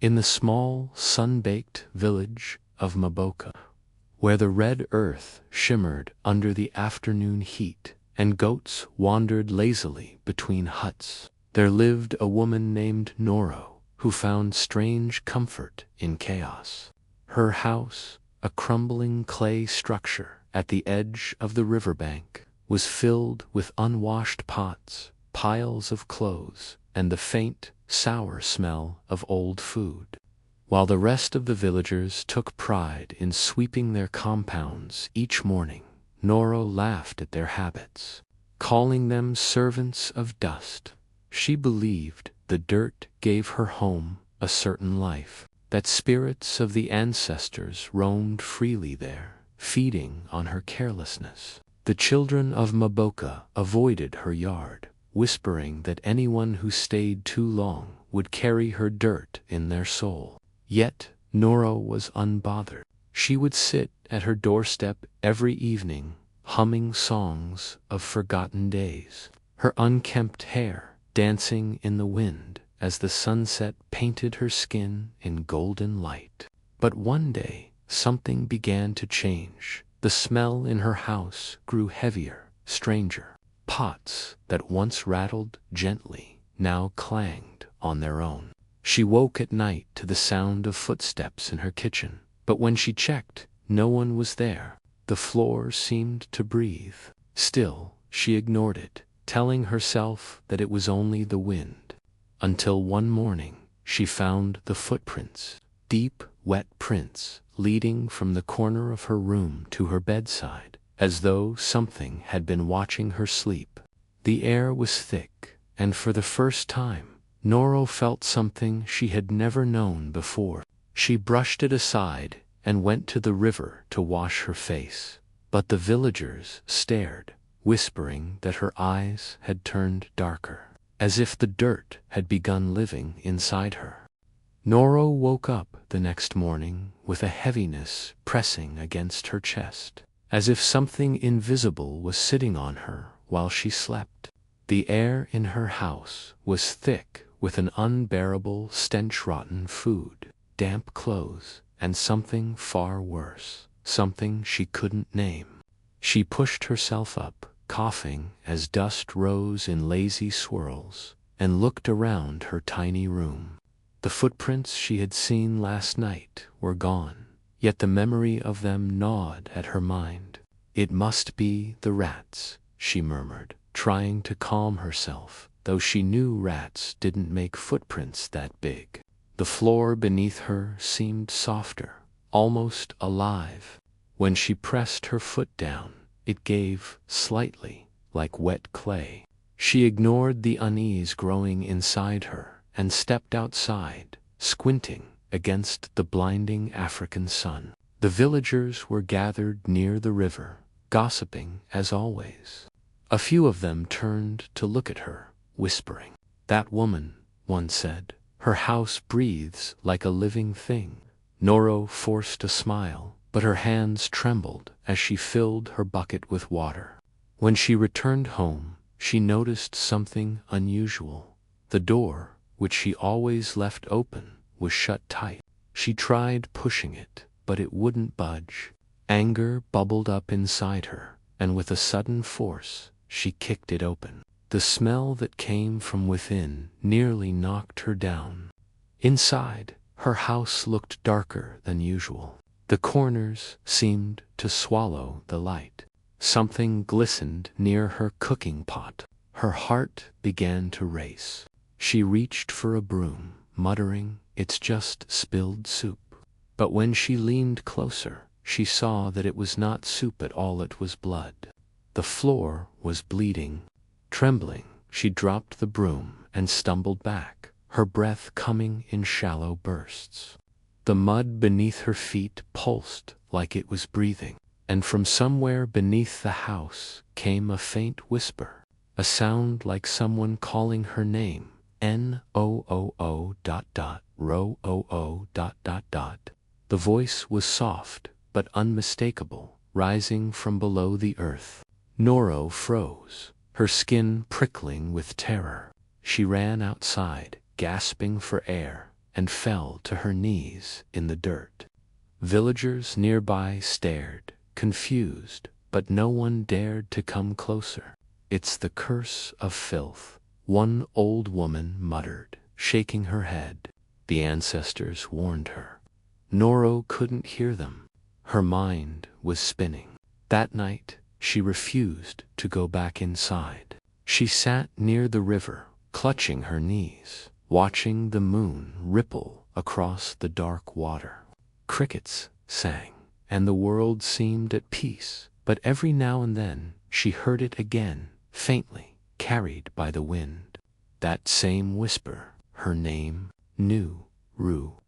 In the small, sun-baked village of Maboka, where the red earth shimmered under the afternoon heat and goats wandered lazily between huts, there lived a woman named Noro who found strange comfort in chaos. Her house, a crumbling clay structure at the edge of the riverbank, was filled with unwashed pots, piles of clothes, and the faint, sour smell of old food. While the rest of the villagers took pride in sweeping their compounds each morning, Noro laughed at their habits, calling them servants of dust. She believed the dirt gave her home a certain life, that spirits of the ancestors roamed freely there, feeding on her carelessness. The children of Maboka avoided her yard, whispering that anyone who stayed too long would carry her dirt in their soul. Yet Noro was unbothered. She would sit at her doorstep every evening, humming songs of forgotten days, her unkempt hair dancing in the wind as the sunset painted her skin in golden light. But one day, something began to change. The smell in her house grew heavier, stranger. Pots that once rattled gently now clanged on their own. She woke at night to the sound of footsteps in her kitchen, but when she checked, no one was there. The floor seemed to breathe. Still, she ignored it, telling herself that it was only the wind. Until one morning, she found the footprints, deep, wet prints, leading from the corner of her room to her bedside, as though something had been watching her sleep. The air was thick, and for the first time, Noro felt something she had never known before. She brushed it aside and went to the river to wash her face. But the villagers stared, whispering that her eyes had turned darker, as if the dirt had begun living inside her. Noro woke up the next morning with a heaviness pressing against her chest, as if something invisible was sitting on her while she slept. The air in her house was thick with an unbearable stench, rotten food, damp clothes, and something far worse, something she couldn't name. She pushed herself up, coughing as dust rose in lazy swirls, and looked around her tiny room. The footprints she had seen last night were gone, yet the memory of them gnawed at her mind. It must be the rats, she murmured, trying to calm herself, though she knew rats didn't make footprints that big. The floor beneath her seemed softer, almost alive. When she pressed her foot down, it gave slightly, like wet clay. She ignored the unease growing inside her and stepped outside, squinting against the blinding African sun. The villagers were gathered near the river, gossiping as always. A few of them turned to look at her, whispering. "That woman," one said, "her house breathes like a living thing." Noro forced a smile, but her hands trembled as she filled her bucket with water. When she returned home, she noticed something unusual. The door, which she always left open, was shut tight. She tried pushing it, but it wouldn't budge. Anger bubbled up inside her, and with a sudden force, she kicked it open. The smell that came from within nearly knocked her down. Inside, her house looked darker than usual. The corners seemed to swallow the light. Something glistened near her cooking pot. Her heart began to race. She reached for a broom, muttering, "It's just spilled soup." But when she leaned closer, she saw that it was not soup at all, it was blood. The floor was bleeding. Trembling, she dropped the broom and stumbled back, her breath coming in shallow bursts. The mud beneath her feet pulsed like it was breathing, and from somewhere beneath the house came a faint whisper, a sound like someone calling her name, N-O-O-O dot dot, Ro-O-O dot dot dot. The voice was soft but unmistakable, rising from below the earth. Noro froze, her skin prickling with terror. She ran outside, gasping for air, and fell to her knees in the dirt. Villagers nearby stared, confused, but no one dared to come closer. "It's the curse of filth," one old woman muttered, shaking her head. The ancestors warned her. Noro couldn't hear them. Her mind was spinning. That night, she refused to go back inside. She sat near the river, clutching her knees, watching the moon ripple across the dark water. Crickets sang, and the world seemed at peace, but every now and then she heard it again, faintly, carried by the wind. That same whisper, her name, Ru.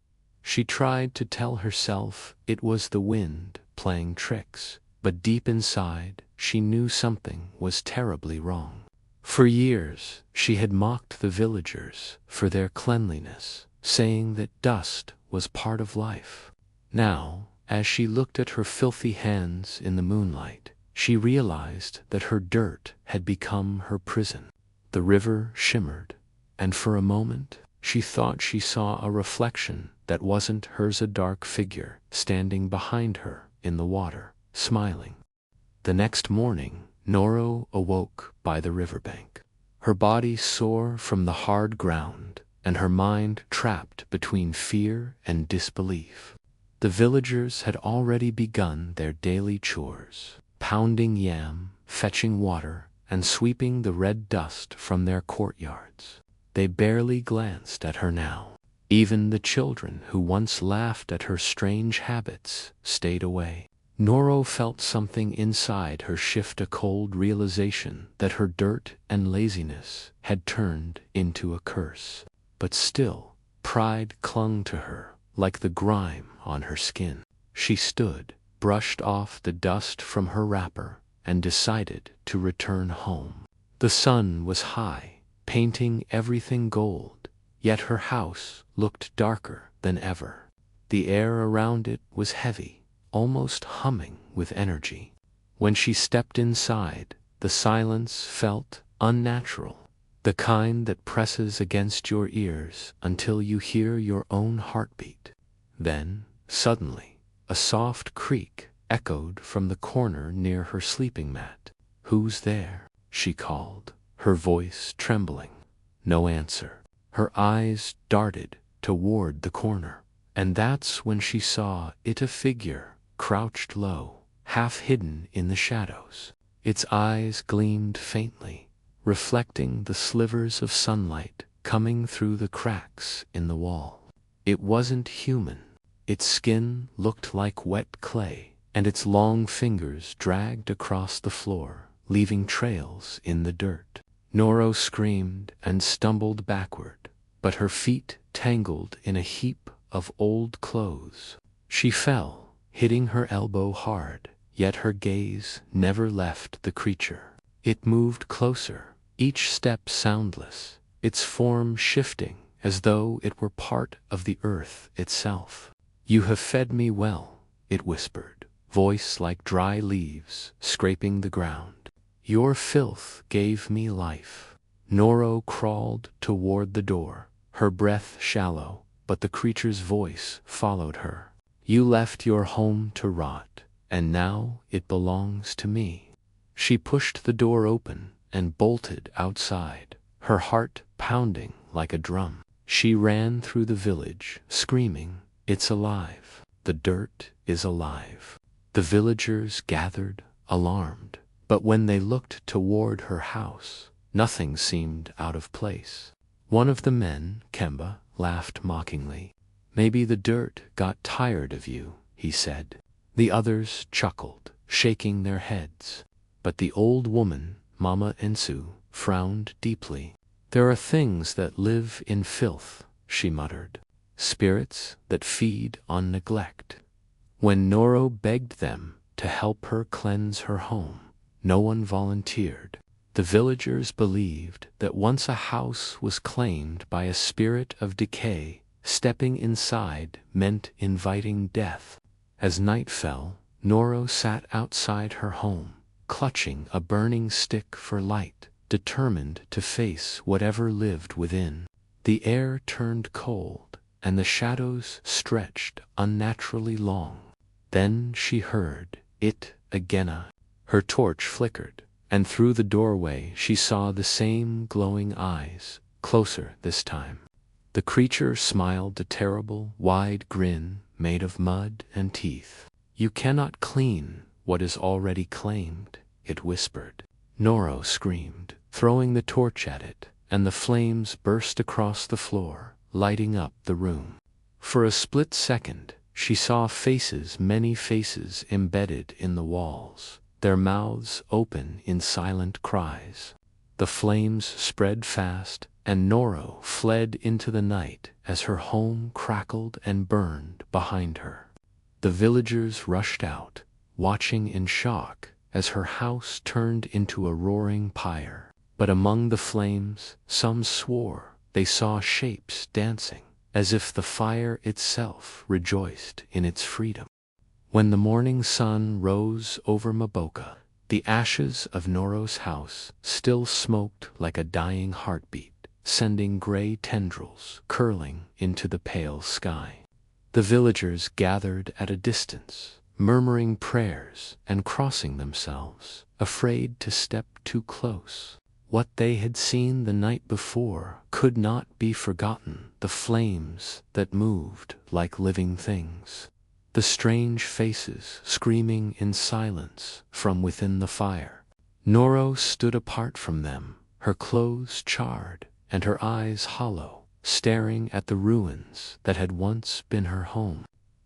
She tried to tell herself it was the wind playing tricks, but deep inside she knew something was terribly wrong. For years she had mocked the villagers for their cleanliness, saying that dust was part of life. Now, as she looked at her filthy hands in the moonlight, she realized that her dirt had become her prison. The river shimmered, and for a moment she thought she saw a reflection that wasn't hers, a dark figure standing behind her in the water, smiling. The next morning, Noro awoke by the riverbank, her body sore from the hard ground, and her mind trapped between fear and disbelief. The villagers had already begun their daily chores, pounding yam, fetching water, and sweeping the red dust from their courtyards. They barely glanced at her now. Even the children who once laughed at her strange habits stayed away. Noro felt something inside her shift, a cold realization that her dirt and laziness had turned into a curse. But still, pride clung to her like the grime on her skin. She stood, brushed off the dust from her wrapper, and decided to return home. The sun was high, painting everything gold, yet her house looked darker than ever. The air around it was heavy, almost humming with energy. When she stepped inside, the silence felt unnatural, the kind that presses against your ears until you hear your own heartbeat. Then, suddenly, a soft creak echoed from the corner near her sleeping mat. "Who's there?" she called, her voice trembling. No answer. Her eyes darted toward the corner, and that's when she saw it, a figure, crouched low, half hidden in the shadows. Its eyes gleamed faintly, reflecting the slivers of sunlight coming through the cracks in the wall. It wasn't human. Its skin looked like wet clay, and its long fingers dragged across the floor, leaving trails in the dirt. Noro screamed and stumbled backward, but her feet tangled in a heap of old clothes. She fell, hitting her elbow hard, yet her gaze never left the creature. It moved closer, each step soundless, its form shifting as though it were part of the earth itself. "You have fed me well," it whispered, voice like dry leaves scraping the ground. "Your filth gave me life." Noro crawled toward the door, her breath shallow, but the creature's voice followed her. "You left your home to rot, and now it belongs to me." She pushed the door open and bolted outside, her heart pounding like a drum. She ran through the village, screaming, "It's alive. The dirt is alive." The villagers gathered, alarmed, but when they looked toward her house, nothing seemed out of place. One of the men, Kemba, laughed mockingly. "Maybe the dirt got tired of you," he said. The others chuckled, shaking their heads. But the old woman, Mama Ensu, frowned deeply. "There are things that live in filth," she muttered. "Spirits that feed on neglect." When Noro begged them to help her cleanse her home, no one volunteered. The villagers believed that once a house was claimed by a spirit of decay, stepping inside meant inviting death. As night fell, Noro sat outside her home, clutching a burning stick for light, determined to face whatever lived within. The air turned cold, and the shadows stretched unnaturally long. Then she heard it again. Her torch flickered, and through the doorway she saw the same glowing eyes, closer this time. The creature smiled a terrible, wide grin made of mud and teeth. "You cannot clean what is already claimed," it whispered. Noro screamed, throwing the torch at it, and the flames burst across the floor, lighting up the room. For a split second, she saw faces, many faces embedded in the walls, their mouths open in silent cries. The flames spread fast, and Noro fled into the night as her home crackled and burned behind her. The villagers rushed out, watching in shock as her house turned into a roaring pyre. But among the flames, some swore they saw shapes dancing, as if the fire itself rejoiced in its freedom. When the morning sun rose over Mboka, the ashes of Noro's house still smoked like a dying heartbeat, sending gray tendrils curling into the pale sky. The villagers gathered at a distance, murmuring prayers and crossing themselves, afraid to step too close. What they had seen the night before could not be forgotten, the flames that moved like living things, the strange faces screaming in silence from within the fire. Noro stood apart from them, her clothes charred and her eyes hollow, staring at the ruins that had once been her home.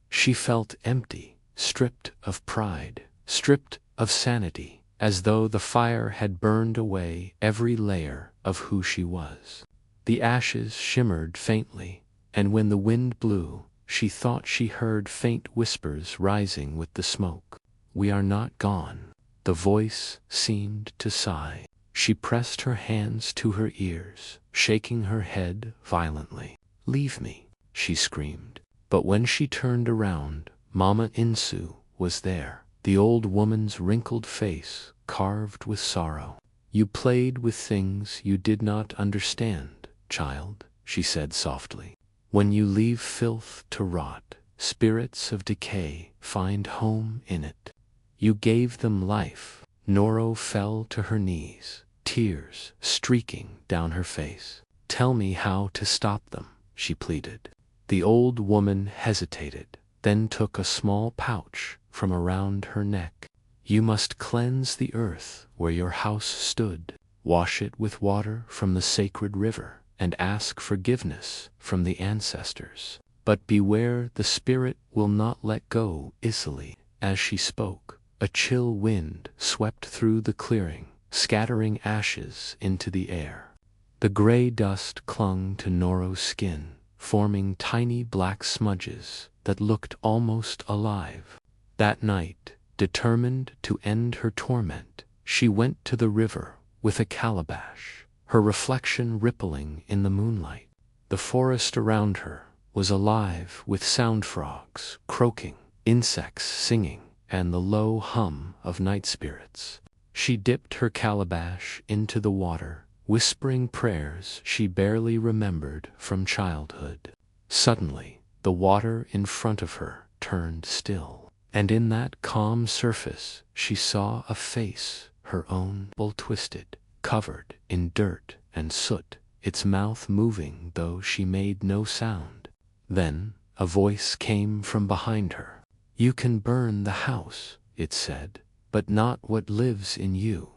She felt empty, stripped of pride, stripped of sanity, as though the fire had burned away every layer of who she was. The ashes shimmered faintly, and when the wind blew, she thought she heard faint whispers rising with the smoke. "We are not gone." The voice seemed to sigh. She pressed her hands to her ears, shaking her head violently. "Leave me," she screamed. But when she turned around, Mama Insu was there, the old woman's wrinkled face carved with sorrow. "You played with things you did not understand, child," she said softly. "When you leave filth to rot, spirits of decay find home in it. You gave them life." Noro fell to her knees, tears streaking down her face. "Tell me how to stop them," she pleaded. The old woman hesitated, then took a small pouch from around her neck. "You must cleanse the earth where your house stood, wash it with water from the sacred river, and ask forgiveness from the ancestors. But beware, the spirit will not let go easily." As she spoke, a chill wind swept through the clearing, scattering ashes into the air. The gray dust clung to Noro's skin, forming tiny black smudges that looked almost alive. That night, determined to end her torment, she went to the river with a calabash, her reflection rippling in the moonlight. The forest around her was alive with sound frogs croaking, insects singing, and the low hum of night spirits. She dipped her calabash into the water, whispering prayers she barely remembered from childhood. Suddenly, the water in front of her turned still, and in that calm surface she saw a face, her own, twisted, covered in dirt and soot, its mouth moving though she made no sound. Then a voice came from behind her. "You can burn the house," it said, "but not what lives in you."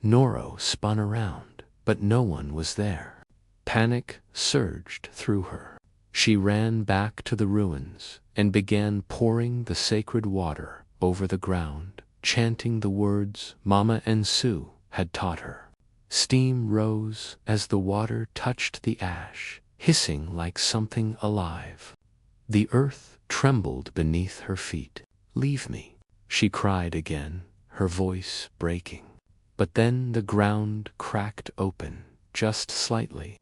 Noro spun around, but no one was there. Panic surged through her. She ran back to the ruins and began pouring the sacred water over the ground, chanting the words Mama Ensu had taught her. Steam rose as the water touched the ash, hissing like something alive. The earth trembled beneath her feet. "Leave me," she cried again, her voice breaking. But then the ground cracked open, just slightly,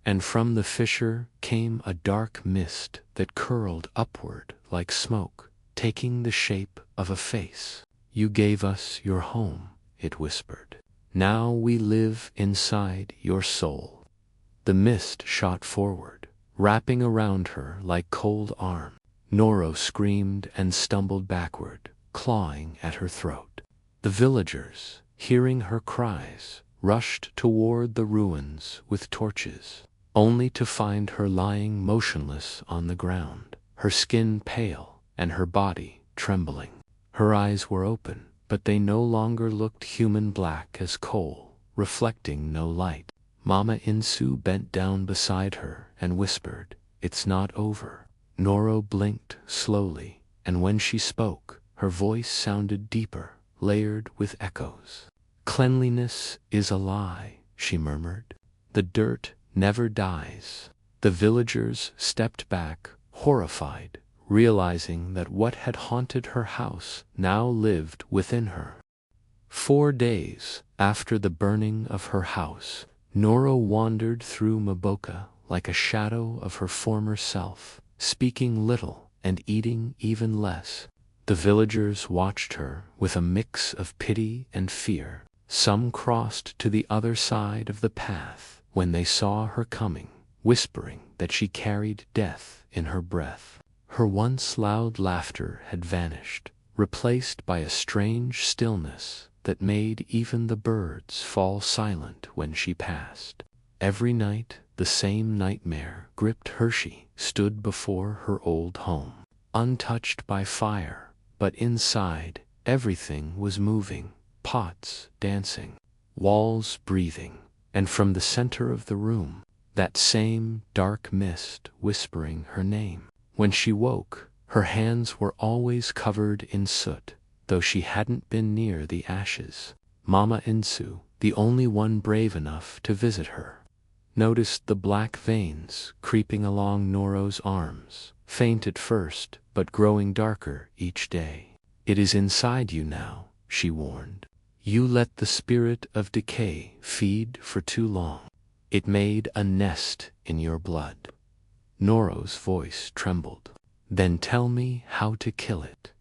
and from the fissure came a dark mist that curled upward like smoke, taking the shape of a face. "You gave us your home," it whispered. "Now we live inside your soul." The mist shot forward, wrapping around her like cold arms. Noro screamed and stumbled backward, clawing at her throat. The villagers, hearing her cries, rushed toward the ruins with torches, only to find her lying motionless on the ground, her skin pale and her body trembling. Her eyes were open, but they no longer looked human, black as coal, reflecting no light. Mama Insu bent down beside her and whispered, "It's not over." Noro blinked slowly, and when she spoke, her voice sounded deeper, layered with echoes. "Cleanliness is a lie," she murmured. "The dirt never dies." The villagers stepped back, horrified, realizing that what had haunted her house now lived within her. 4 days after the burning of her house, Noro wandered through Mboka like a shadow of her former self, speaking little and eating even less. The villagers watched her with a mix of pity and fear. Some crossed to the other side of the path when they saw her coming, whispering that she carried death in her breath. Her once loud laughter had vanished, replaced by a strange stillness that made even the birds fall silent when she passed. Every night the same nightmare gripped her. She stood before her old home, untouched by fire, but inside everything was moving, pots dancing, walls breathing, and from the center of the room, that same dark mist whispering her name. When she woke, her hands were always covered in soot, though she hadn't been near the ashes. Mama Insu, the only one brave enough to visit her, noticed the black veins creeping along Noro's arms, faint at first but growing darker each day. "It is inside you now," she warned. "You let the spirit of decay feed for too long. It made a nest in your blood." Noro's voice trembled. "Then tell me how to kill it."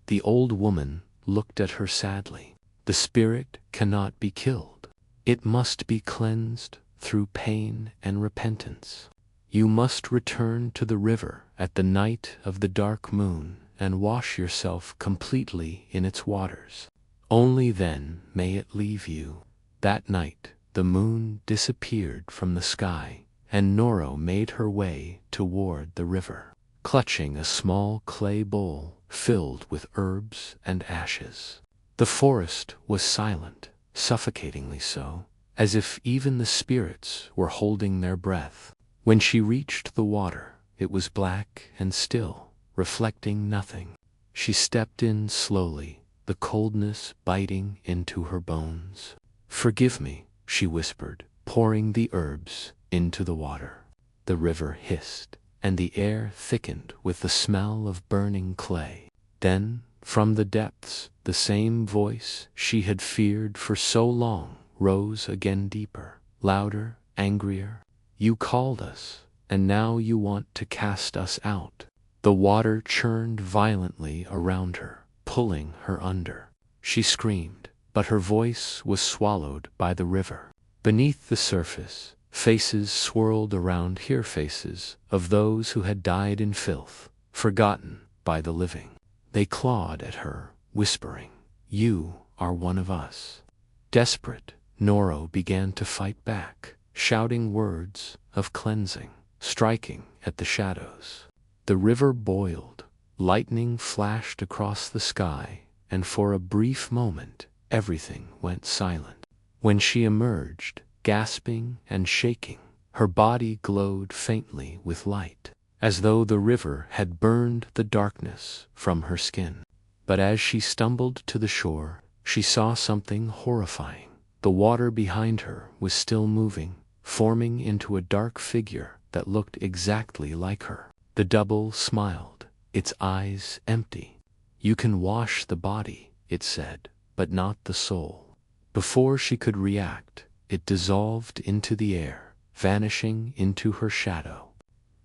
The old woman looked at her sadly. "The spirit cannot be killed. It must be cleansed through pain and repentance. You must return to the river at the night of the dark moon and wash yourself completely in its waters. Only then may it leave you." That night the moon disappeared from the sky, and Noro made her way toward the river, clutching a small clay bowl filled with herbs and ashes. The forest was silent, suffocatingly so, as if even the spirits were holding their breath. When she reached the water, it was black and still, reflecting nothing. She stepped in slowly, the coldness biting into her bones. "Forgive me," she whispered, pouring the herbs into the water. The river hissed, and the air thickened with the smell of burning clay. Then, from the depths, the same voice she had feared for so long rose again, deeper, louder, angrier. "You called us, and now you want to cast us out." The water churned violently around her, pulling her under. She screamed, but her voice was swallowed by the river. Beneath the surface, faces swirled around here, faces of those who had died in filth, forgotten by the living. They clawed at her, whispering, "You are one of us." Desperate, Noro began to fight back, shouting words of cleansing, striking at the shadows. The river boiled, lightning flashed across the sky, and for a brief moment everything went silent. When she emerged, gasping and shaking, her body glowed faintly with light, as though the river had burned the darkness from her skin. But as she stumbled to the shore, she saw something horrifying. The water behind her was still moving, forming into a dark figure that looked exactly like her. The double smiled, its eyes empty. "You can wash the body," it said, "but not the soul." Before she could react, it dissolved into the air, vanishing into her shadow.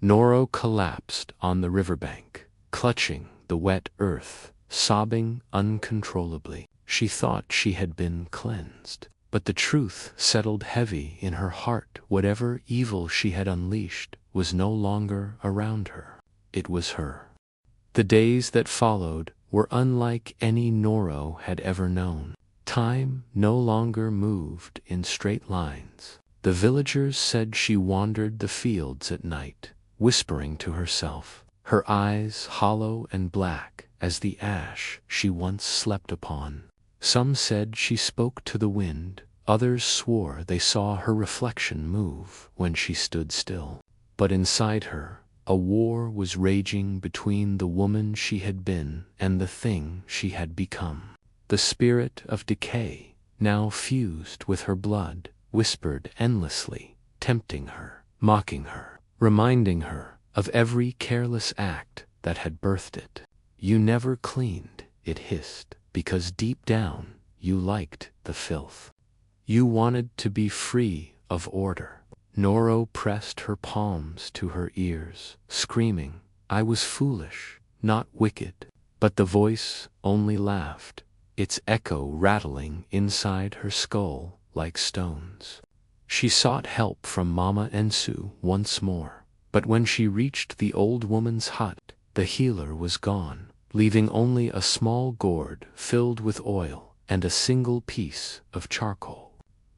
Noro collapsed on the riverbank, clutching the wet earth, sobbing uncontrollably. She thought she had been cleansed, but the truth settled heavy in her heart. Whatever evil she had unleashed was no longer around her. It was her. The days that followed were unlike any Noro had ever known. Time no longer moved in straight lines. The villagers said she wandered the fields at night, whispering to herself, her eyes hollow and black as the ash she once slept upon. Some said she spoke to the wind, others swore they saw her reflection move when she stood still. But inside her, a war was raging between the woman she had been and the thing she had become. The spirit of decay, now fused with her blood, whispered endlessly, tempting her, mocking her, reminding her of every careless act that had birthed it. You never cleaned, it hissed, because deep down you liked the filth. You wanted to be free of order. Noro pressed her palms to her ears, screaming, I was foolish, not wicked. But the voice only laughed, its echo rattling inside her skull like stones. She sought help from Mama Ensu once more, but when she reached the old woman's hut, the healer was gone, leaving only a small gourd filled with oil and a single piece of charcoal.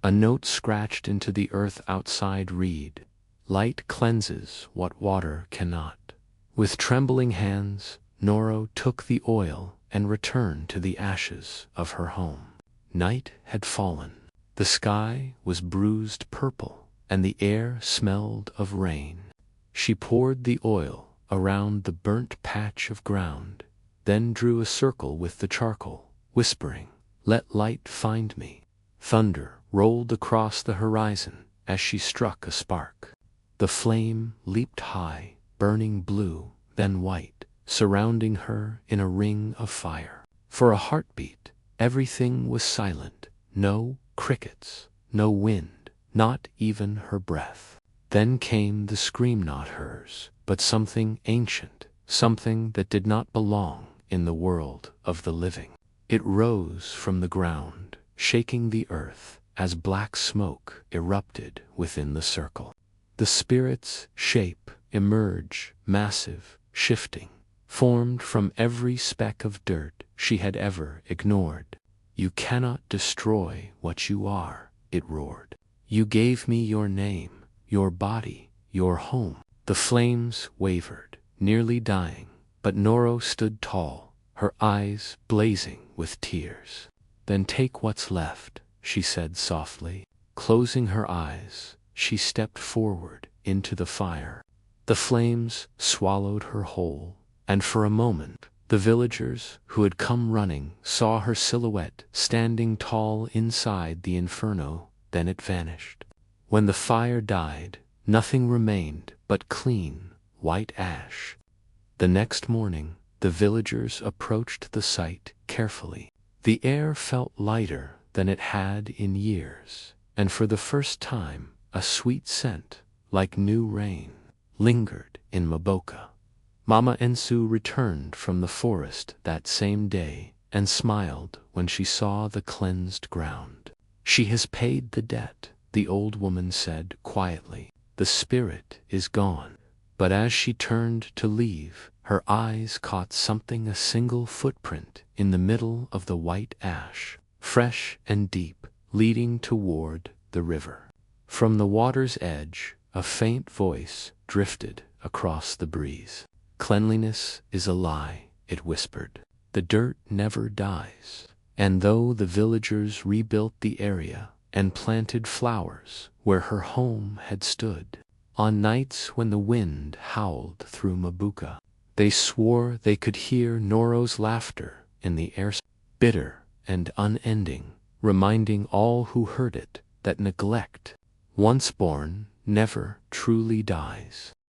A note scratched into the earth outside read, Light cleanses what water cannot. With trembling hands, Noro took the oil and returned to the ashes of her home. Night had fallen. The sky was bruised purple, and the air smelled of rain. She poured the oil around the burnt patch of ground, then drew a circle with the charcoal, whispering, Let light find me. Thunder rolled across the horizon as she struck a spark. The flame leaped high, burning blue, then white, surrounding her in a ring of fire. For a heartbeat, everything was silent. No crickets, no wind, not even her breath. Then came the scream, not hers, but something ancient, something that did not belong in the world of the living. It rose from the ground, shaking the earth as black smoke erupted within the circle. The spirit's shape emerged, massive, shifting, formed from every speck of dirt she had ever ignored. You cannot destroy what you are, it roared. You gave me your name, your body, your home. The flames wavered, nearly dying, but Noro stood tall, her eyes blazing with tears. Then take what's left, she said softly. Closing her eyes, she stepped forward into the fire. The flames swallowed her whole, and for a moment, the villagers who had come running saw her silhouette standing tall inside the inferno. Then it vanished. When the fire died, nothing remained but clean, white ash. The next morning, the villagers approached the site carefully. The air felt lighter than it had in years, and for the first time, a sweet scent, like new rain, lingered in Maboka. Mama Ensu returned from the forest that same day and smiled when she saw the cleansed ground. She has paid the debt, the old woman said quietly. The spirit is gone. But as she turned to leave, her eyes caught something, a single footprint in the middle of the white ash, fresh and deep, leading toward the river. From the water's edge, a faint voice drifted across the breeze. Cleanliness is a lie, it whispered. The dirt never dies. And though the villagers rebuilt the area and planted flowers where her home had stood, on nights when the wind howled through Mabuka, they swore they could hear Noro's laughter in the air, bitter and unending, reminding all who heard it that neglect, once born, never truly dies.